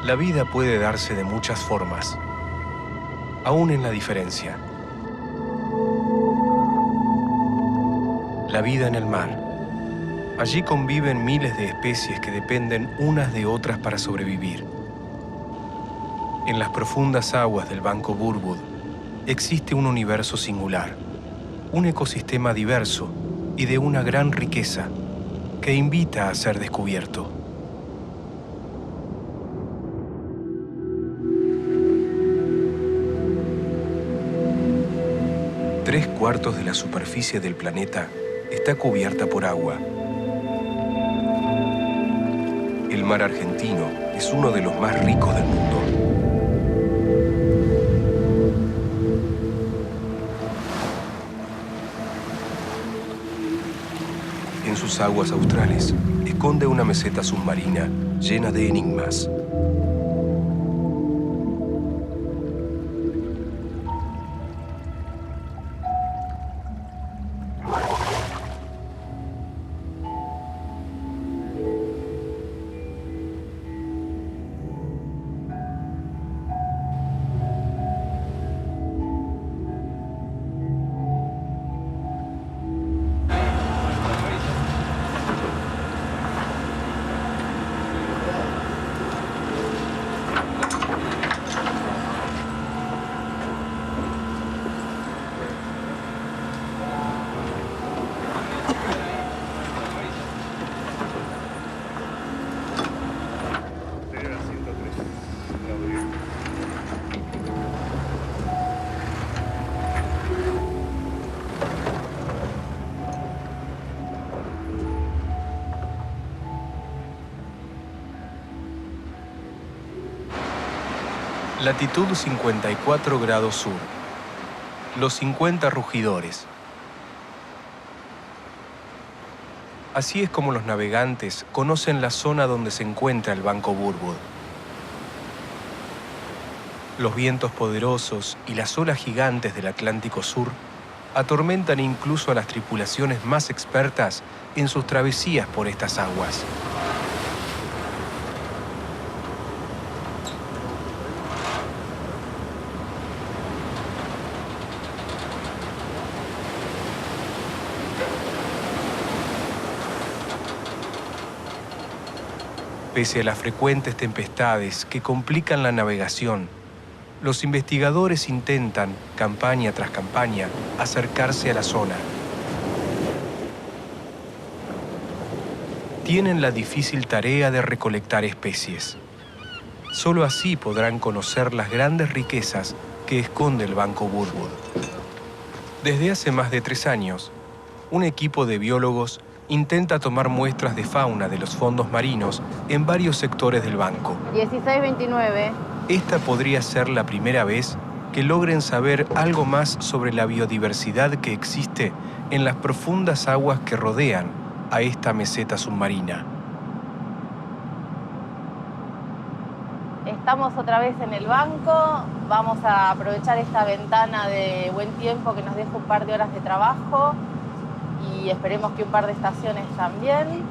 La vida puede darse de muchas formas, aún en la diferencia. La vida en el mar. Allí conviven miles de especies que dependen unas de otras para sobrevivir. En las profundas aguas del Banco Burwood existe un universo singular, un ecosistema diverso y de una gran riqueza que invita a ser descubierto. Tres cuartos de la superficie del planeta está cubierta por agua. El mar argentino es uno de los más ricos del mundo. En sus aguas australes esconde una meseta submarina llena de enigmas. Latitud 54 grados sur. Los 50 rugidores. Así es como los navegantes conocen la zona donde se encuentra el Banco Burwood. Los vientos poderosos y las olas gigantes del Atlántico Sur atormentan incluso a las tripulaciones más expertas en sus travesías por estas aguas. Pese a las frecuentes tempestades que complican la navegación, los investigadores intentan, campaña tras campaña, acercarse a la zona. Tienen la difícil tarea de recolectar especies. Solo así podrán conocer las grandes riquezas que esconde el Banco Burwood. Desde hace más de 3 años, un equipo de biólogos intenta tomar muestras de fauna de los fondos marinos en varios sectores del banco. 1629. Esta podría ser la primera vez que logren saber algo más sobre la biodiversidad que existe en las profundas aguas que rodean a esta meseta submarina. Estamos otra vez en el banco. Vamos a aprovechar esta ventana de buen tiempo que nos deja un par de horas de trabajo y esperemos que un par de estaciones también.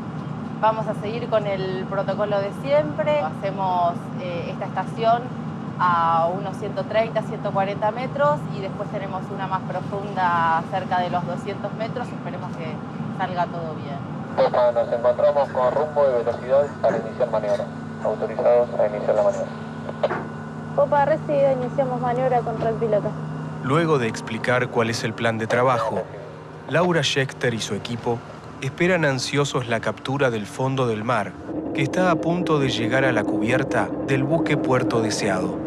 Vamos a seguir con el protocolo de siempre. Hacemos esta estación a unos 130, 140 metros y después tenemos una más profunda cerca de los 200 metros. Esperemos que salga todo bien. Nos encontramos con rumbo de velocidad para iniciar maniobra. Autorizados a iniciar la maniobra. Popa recibida, iniciamos maniobra con red piloto. Luego de explicar cuál es el plan de trabajo, Laura Schechter y su equipo esperan ansiosos la captura del fondo del mar, que está a punto de llegar a la cubierta del buque puerto deseado.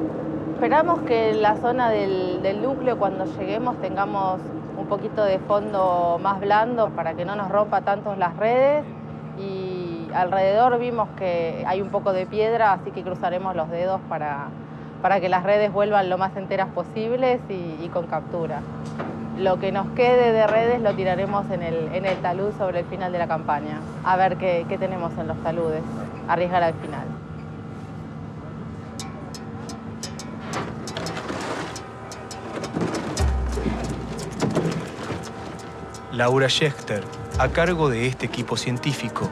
Esperamos que en la zona del núcleo, cuando lleguemos, tengamos un poquito de fondo más blando para que no nos rompa tanto las redes. Y alrededor vimos que hay un poco de piedra, así que cruzaremos los dedos para que las redes vuelvan lo más enteras posibles y con captura. Lo que nos quede de redes lo tiraremos en el talud sobre el final de la campaña. A ver qué tenemos en los taludes. Arriesgar al final. Laura Schechter, a cargo de este equipo científico,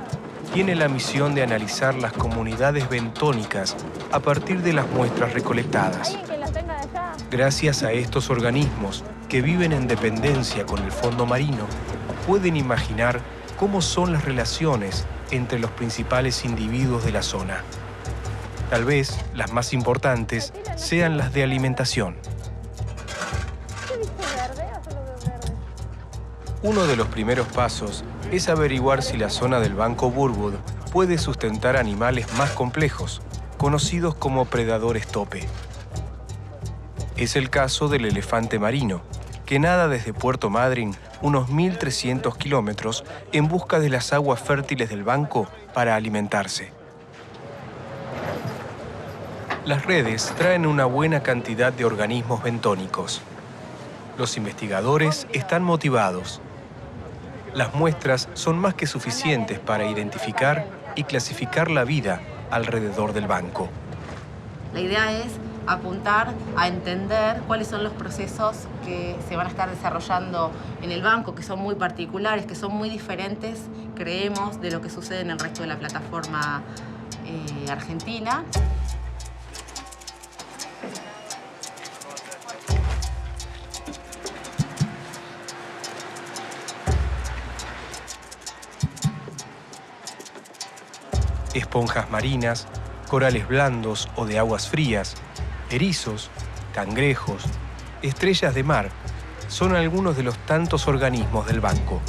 tiene la misión de analizar las comunidades bentónicas a partir de las muestras recolectadas. ¿Alguien que las tenga de allá? Gracias a estos organismos que viven en dependencia con el fondo marino, pueden imaginar cómo son las relaciones entre los principales individuos de la zona. Tal vez las más importantes sean las de alimentación. ¿Qué viste verde o solo veo verde? Uno de los primeros pasos es averiguar si la zona del Banco Burwood puede sustentar animales más complejos, conocidos como predadores tope. Es el caso del elefante marino, que nada desde Puerto Madryn unos 1.300 kilómetros en busca de las aguas fértiles del banco para alimentarse. Las redes traen una buena cantidad de organismos bentónicos. Los investigadores están motivados. Las muestras son más que suficientes para identificar y clasificar la vida alrededor del banco. La idea es apuntar a entender cuáles son los procesos que se van a estar desarrollando en el banco, que son muy particulares, que son muy diferentes, creemos, de lo que sucede en el resto de la plataforma argentina. Esponjas marinas, corales blandos o de aguas frías, erizos, cangrejos, estrellas de mar, son algunos de los tantos organismos del banco.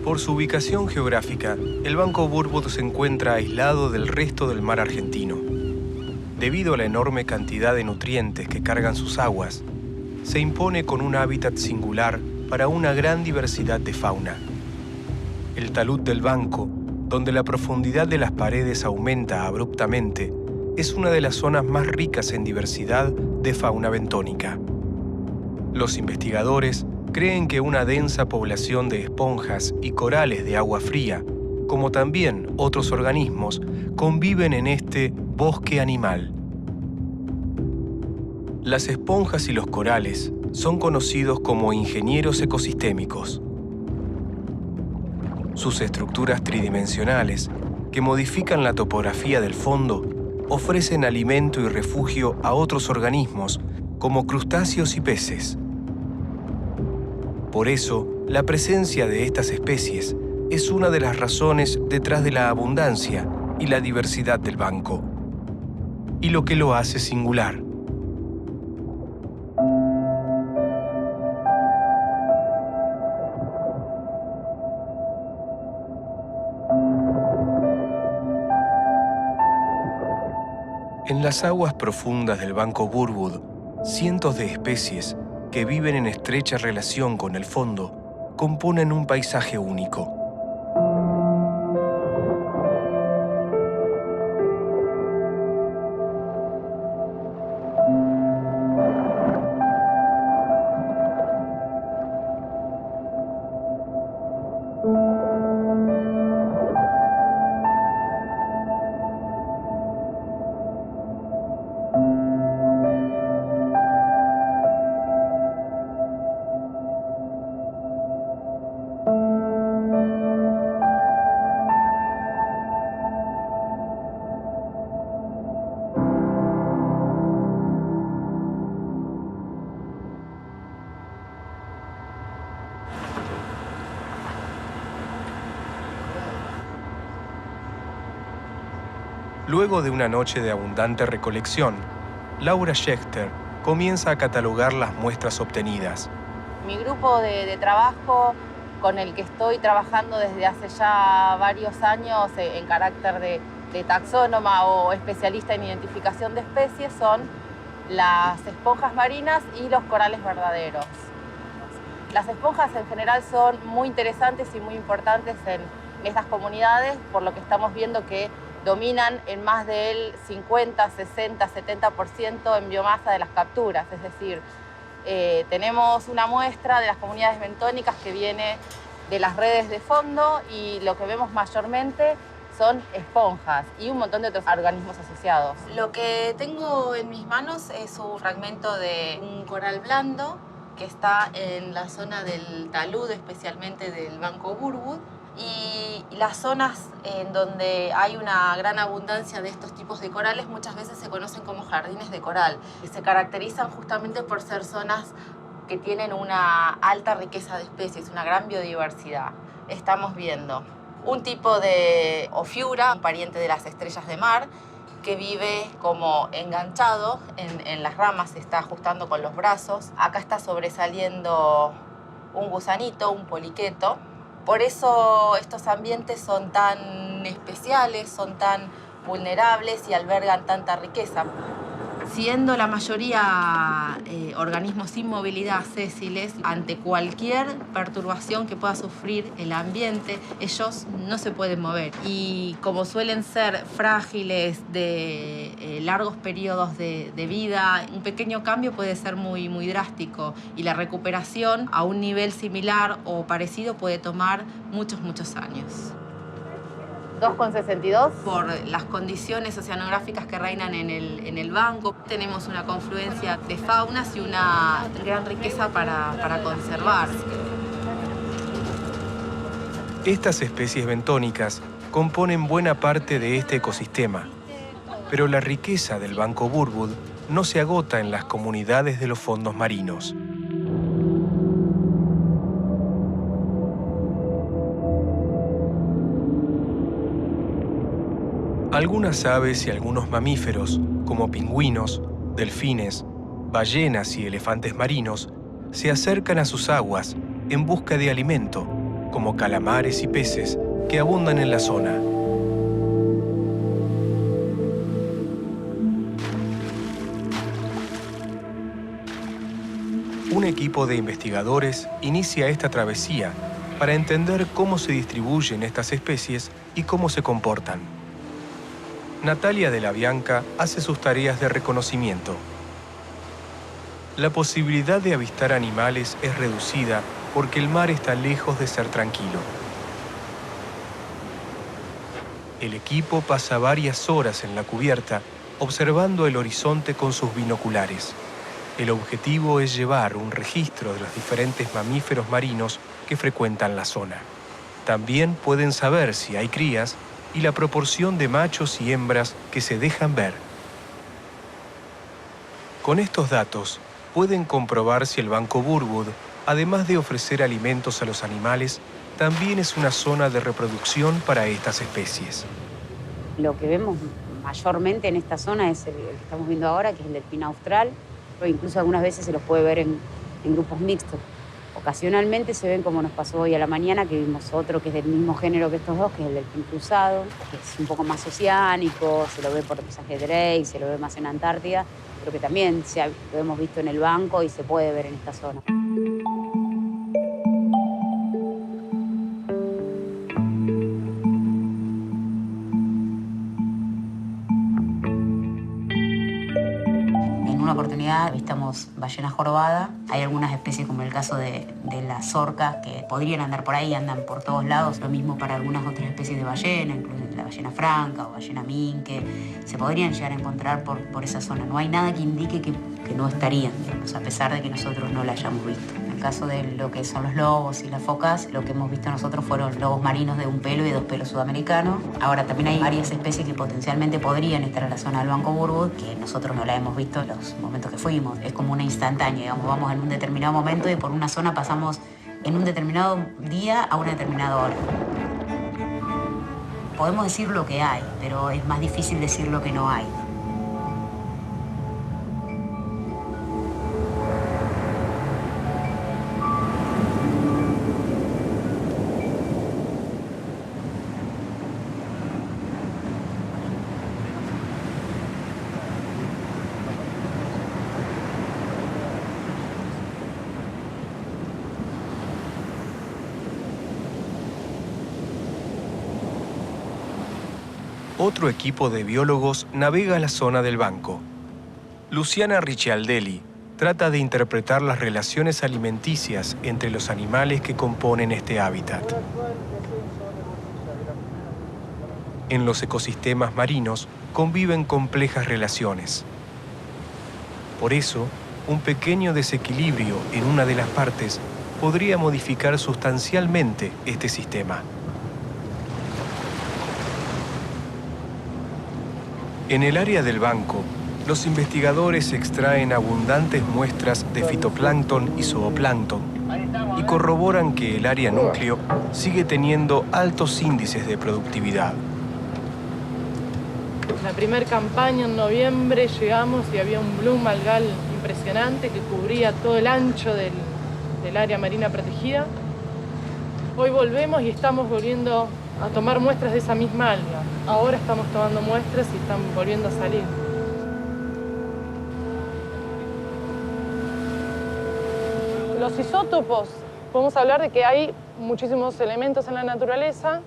Por su ubicación geográfica, el Banco Burwood se encuentra aislado del resto del mar argentino. Debido a la enorme cantidad de nutrientes que cargan sus aguas, se impone con un hábitat singular para una gran diversidad de fauna. El talud del banco, donde la profundidad de las paredes aumenta abruptamente, es una de las zonas más ricas en diversidad de fauna bentónica. Los investigadores creen que una densa población de esponjas y corales de agua fría, como también otros organismos, conviven en este bosque animal. Las esponjas y los corales son conocidos como ingenieros ecosistémicos. Sus estructuras tridimensionales, que modifican la topografía del fondo, ofrecen alimento y refugio a otros organismos, como crustáceos y peces. Por eso, la presencia de estas especies es una de las razones detrás de la abundancia y la diversidad del banco, y lo que lo hace singular. En las aguas profundas del Banco Burwood, cientos de especies que viven en estrecha relación con el fondo componen un paisaje único. Luego de una noche de abundante recolección, Laura Schechter comienza a catalogar las muestras obtenidas. Mi grupo de trabajo, con el que estoy trabajando desde hace ya varios años en carácter de taxónoma o especialista en identificación de especies, son las esponjas marinas y los corales verdaderos. Las esponjas en general son muy interesantes y muy importantes en estas comunidades, por lo que estamos viendo que dominan en más del 50, 60, 70% en biomasa de las capturas. Es decir, tenemos una muestra de las comunidades bentónicas que viene de las redes de fondo y lo que vemos mayormente son esponjas y un montón de otros organismos asociados. Lo que tengo en mis manos es un fragmento de un coral blando que está en la zona del talud, especialmente del Banco Burwood, y las zonas en donde hay una gran abundancia de estos tipos de corales muchas veces se conocen como jardines de coral y se caracterizan justamente por ser zonas que tienen una alta riqueza de especies, una gran biodiversidad. Estamos viendo un tipo de Ophiura, un pariente de las estrellas de mar, que vive como enganchado en las ramas, se está ajustando con los brazos. Acá está sobresaliendo un gusanito, un poliqueto. Por eso estos ambientes son tan especiales, son tan vulnerables y albergan tanta riqueza. Siendo la mayoría organismos sin movilidad sésiles, ante cualquier perturbación que pueda sufrir el ambiente, ellos no se pueden mover. Y como suelen ser frágiles de largos periodos de vida, un pequeño cambio puede ser muy, muy drástico. Y la recuperación a un nivel similar o parecido puede tomar muchos, muchos años. 2,62. Por las condiciones oceanográficas que reinan en el banco, tenemos una confluencia de faunas y una gran riqueza para conservar. Estas especies bentónicas componen buena parte de este ecosistema, pero la riqueza del Banco Burwood no se agota en las comunidades de los fondos marinos. Algunas aves y algunos mamíferos, como pingüinos, delfines, ballenas y elefantes marinos, se acercan a sus aguas en busca de alimento, como calamares y peces que abundan en la zona. Un equipo de investigadores inicia esta travesía para entender cómo se distribuyen estas especies y cómo se comportan. Natalia de la Bianca hace sus tareas de reconocimiento. La posibilidad de avistar animales es reducida porque el mar está lejos de ser tranquilo. El equipo pasa varias horas en la cubierta observando el horizonte con sus binoculares. El objetivo es llevar un registro de los diferentes mamíferos marinos que frecuentan la zona. También pueden saber si hay crías y la proporción de machos y hembras que se dejan ver. Con estos datos, pueden comprobar si el Banco Burwood, además de ofrecer alimentos a los animales, también es una zona de reproducción para estas especies. Lo que vemos mayormente en esta zona es el que estamos viendo ahora, que es el delfín austral, pero incluso algunas veces se los puede ver en grupos mixtos. Ocasionalmente se ven, como nos pasó hoy a la mañana, que vimos otro que es del mismo género que estos dos, que es el delfín cruzado, que es un poco más oceánico, se lo ve por mensaje de Drake, se lo ve más en Antártida, pero que también lo hemos visto en el banco y se puede ver en esta zona. Avistamos ballena jorobada. Hay algunas especies, como el caso de las orcas, que podrían andar por ahí, andan por todos lados. Lo mismo para algunas otras especies de ballena, incluso la ballena franca o ballena minke. Se podrían llegar a encontrar por esa zona. No hay nada que indique que no estarían, digamos, a pesar de que nosotros no la hayamos visto. En el caso de lo que son los lobos y las focas, lo que hemos visto nosotros fueron lobos marinos de un pelo y dos pelos sudamericanos. Ahora, también hay varias especies que potencialmente podrían estar en la zona del Banco Burwood, que nosotros no la hemos visto en los momentos que fuimos. Es como una instantánea, digamos, vamos en un determinado momento y por una zona pasamos en un determinado día a una determinada hora. Podemos decir lo que hay, pero es más difícil decir lo que no hay. otro equipo de biólogos navega la zona del banco. Luciana Ricciardelli trata de interpretar las relaciones alimenticias entre los animales que componen este hábitat. En los ecosistemas marinos conviven complejas relaciones. Por eso, un pequeño desequilibrio en una de las partes podría modificar sustancialmente este sistema. En el área del banco, los investigadores extraen abundantes muestras de fitoplancton y zooplancton y corroboran que el área núcleo sigue teniendo altos índices de productividad. La primera campaña en noviembre llegamos y había un bloom algal impresionante que cubría todo el ancho del área marina protegida. Hoy volvemos y estamos volviendo a tomar muestras de esa misma alga. Ahora estamos tomando muestras y están volviendo a salir. Los isótopos, podemos hablar de que hay muchísimos elementos en la naturaleza.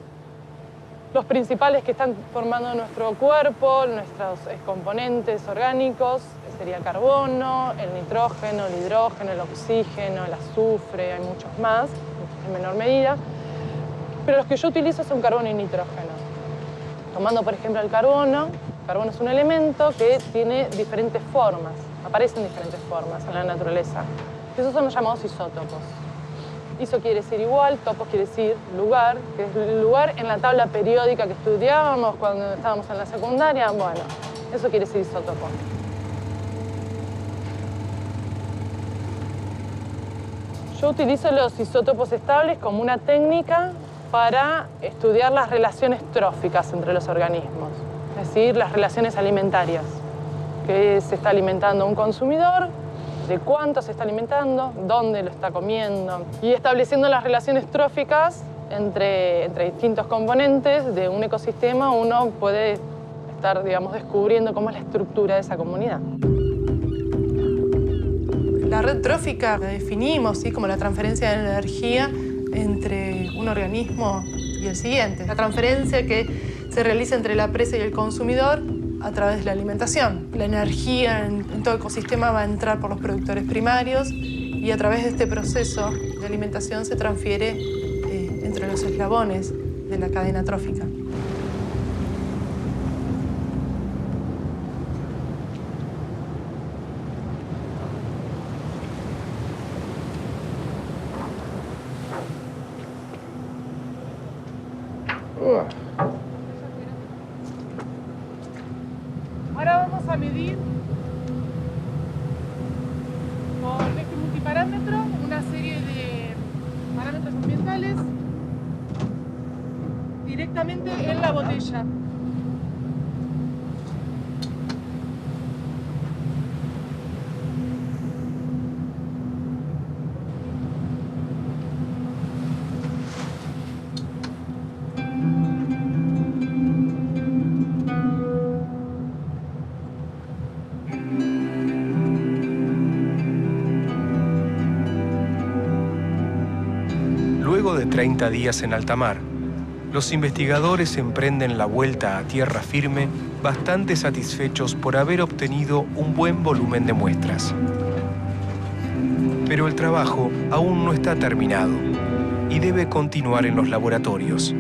Los principales que están formando nuestro cuerpo, nuestros componentes orgánicos, sería el carbono, el nitrógeno, el hidrógeno, el oxígeno, el azufre, hay muchos más, en menor medida. Pero los que yo utilizo son carbono y nitrógeno. Tomando, por ejemplo, el carbono es un elemento que tiene diferentes formas, aparecen diferentes formas en la naturaleza. Esos son los llamados isótopos. Iso quiere decir igual, topos quiere decir lugar, que es el lugar en la tabla periódica que estudiábamos cuando estábamos en la secundaria. Bueno, eso quiere decir isótopo. Yo utilizo los isótopos estables como una técnica para estudiar las relaciones tróficas entre los organismos, es decir, las relaciones alimentarias, que se está alimentando un consumidor, de cuánto se está alimentando, dónde lo está comiendo, y estableciendo las relaciones tróficas entre distintos componentes de un ecosistema, uno puede estar, digamos, descubriendo cómo es la estructura de esa comunidad. La red trófica la definimos, ¿sí?, como la transferencia de energía entre un organismo y el siguiente. La transferencia que se realiza entre la presa y el consumidor a través de la alimentación. La energía en todo ecosistema va a entrar por los productores primarios y a través de este proceso de alimentación se transfiere entre los eslabones de la cadena trófica. Ahora vamos a medir con este multiparámetro una serie de parámetros ambientales directamente en la botella. Luego de 30 días en alta mar, los investigadores emprenden la vuelta a tierra firme bastante satisfechos por haber obtenido un buen volumen de muestras. Pero el trabajo aún no está terminado y debe continuar en los laboratorios.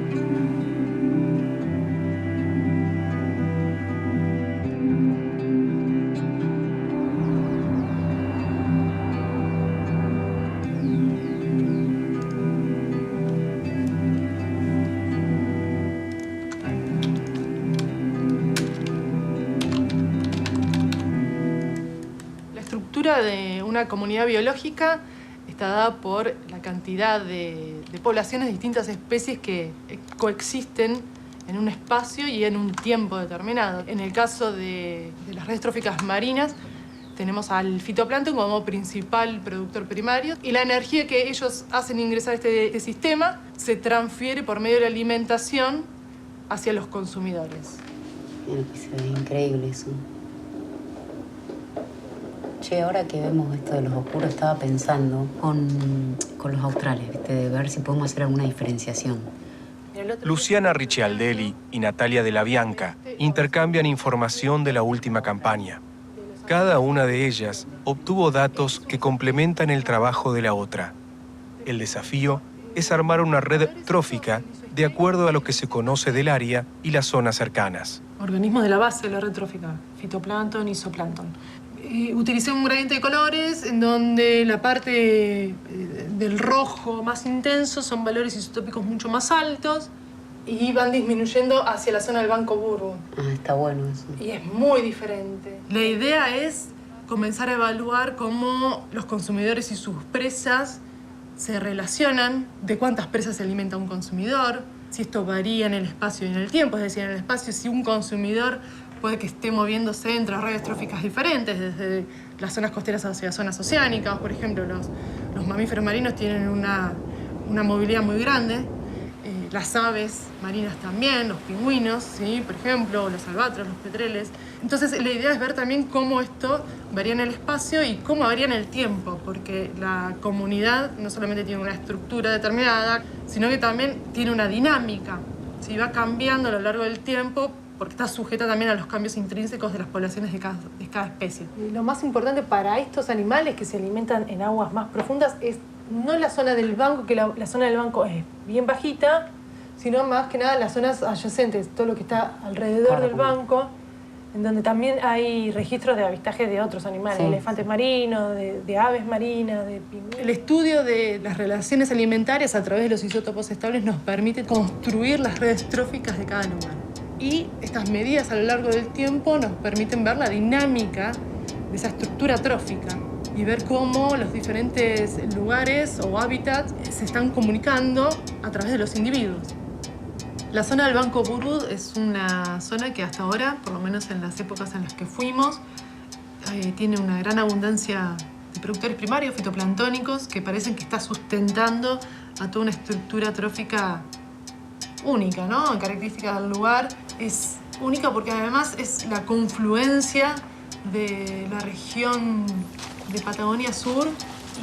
De una comunidad biológica está dada por la cantidad de poblaciones de distintas especies que coexisten en un espacio y en un tiempo determinado. En el caso de las redes tróficas marinas, tenemos al fitoplancton como principal productor primario y la energía que ellos hacen ingresar a este sistema se transfiere por medio de la alimentación hacia los consumidores. Mira que se ve increíble eso. Che, ahora que vemos esto de los oscuros, estaba pensando con los australes, ¿viste? De ver si podemos hacer alguna diferenciación. Luciana Ricciardelli y Natalia Della Bianca intercambian información de la última campaña. Cada una de ellas obtuvo datos que complementan el trabajo de la otra. El desafío es armar una red trófica de acuerdo a lo que se conoce del área y las zonas cercanas. Organismos de la base de la red trófica, fitoplancton y zooplancton. Utilicé un gradiente de colores en donde la parte del rojo más intenso son valores isotópicos mucho más altos y van disminuyendo hacia la zona del banco Burwood. Está bueno eso. Y es muy diferente. La idea es comenzar a evaluar cómo los consumidores y sus presas se relacionan, de cuántas presas se alimenta un consumidor, si esto varía en el espacio y en el tiempo, es decir, en el espacio si un consumidor puede que esté moviéndose entre redes tróficas diferentes, desde las zonas costeras hacia zonas oceánicas. Por ejemplo, los mamíferos marinos tienen una movilidad muy grande, las aves marinas también, los pingüinos, ¿sí? Por ejemplo, los albatros, los petreles. Entonces, la idea es ver también cómo esto varía en el espacio y cómo varía en el tiempo, porque la comunidad no solamente tiene una estructura determinada, sino que también tiene una dinámica, ¿sí? Va cambiando a lo largo del tiempo, porque está sujeta también a los cambios intrínsecos de las poblaciones de cada especie. Lo más importante para estos animales que se alimentan en aguas más profundas es no la zona del banco, que la zona del banco es bien bajita, sino más que nada las zonas adyacentes, todo lo que está alrededor del banco, en donde también hay registros de avistaje de otros animales, Sí, elefantes marinos, de aves marinas, de pingüinos. El estudio de las relaciones alimentarias a través de los isótopos estables nos permite construir las redes tróficas de cada lugar. Y estas medidas a lo largo del tiempo nos permiten ver la dinámica de esa estructura trófica y ver cómo los diferentes lugares o hábitats se están comunicando a través de los individuos. La zona del banco Burwood es una zona que hasta ahora, por lo menos en las épocas en las que fuimos, tiene una gran abundancia de productores primarios fitoplanctónicos que parecen que está sustentando a toda una estructura trófica única, ¿no? Característica del lugar. Es única porque además es la confluencia de la región de Patagonia Sur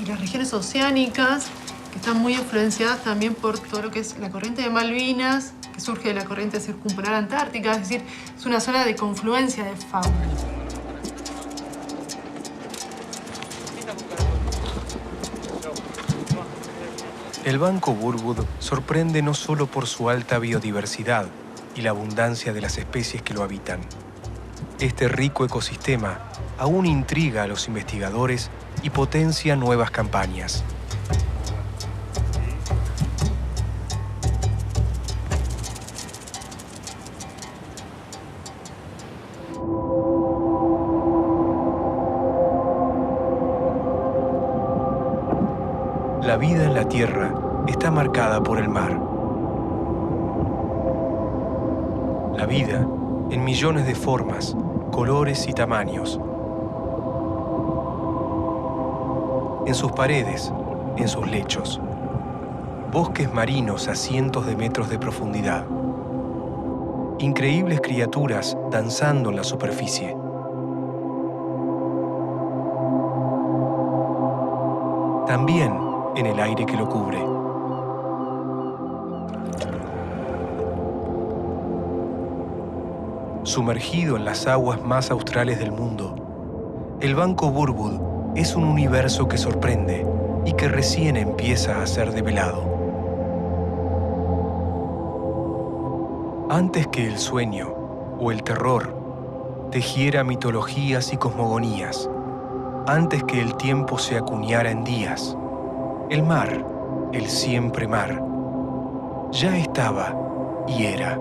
y las regiones oceánicas que están muy influenciadas también por todo lo que es la corriente de Malvinas, que surge de la corriente circumpolar antártica, es decir, es una zona de confluencia de fauna. El banco Burwood sorprende no solo por su alta biodiversidad y la abundancia de las especies que lo habitan. Este rico ecosistema aún intriga a los investigadores y potencia nuevas campañas. La vida en la Tierra está marcada por el mar. La vida en millones de formas, colores y tamaños. En sus paredes, en sus lechos. Bosques marinos a cientos de metros de profundidad. Increíbles criaturas danzando en la superficie. También en el aire que lo cubre. Sumergido en las aguas más australes del mundo, el banco Burwood es un universo que sorprende y que recién empieza a ser develado. Antes que el sueño o el terror tejiera mitologías y cosmogonías, antes que el tiempo se acuñara en días, el mar, el siempre mar, ya estaba y era.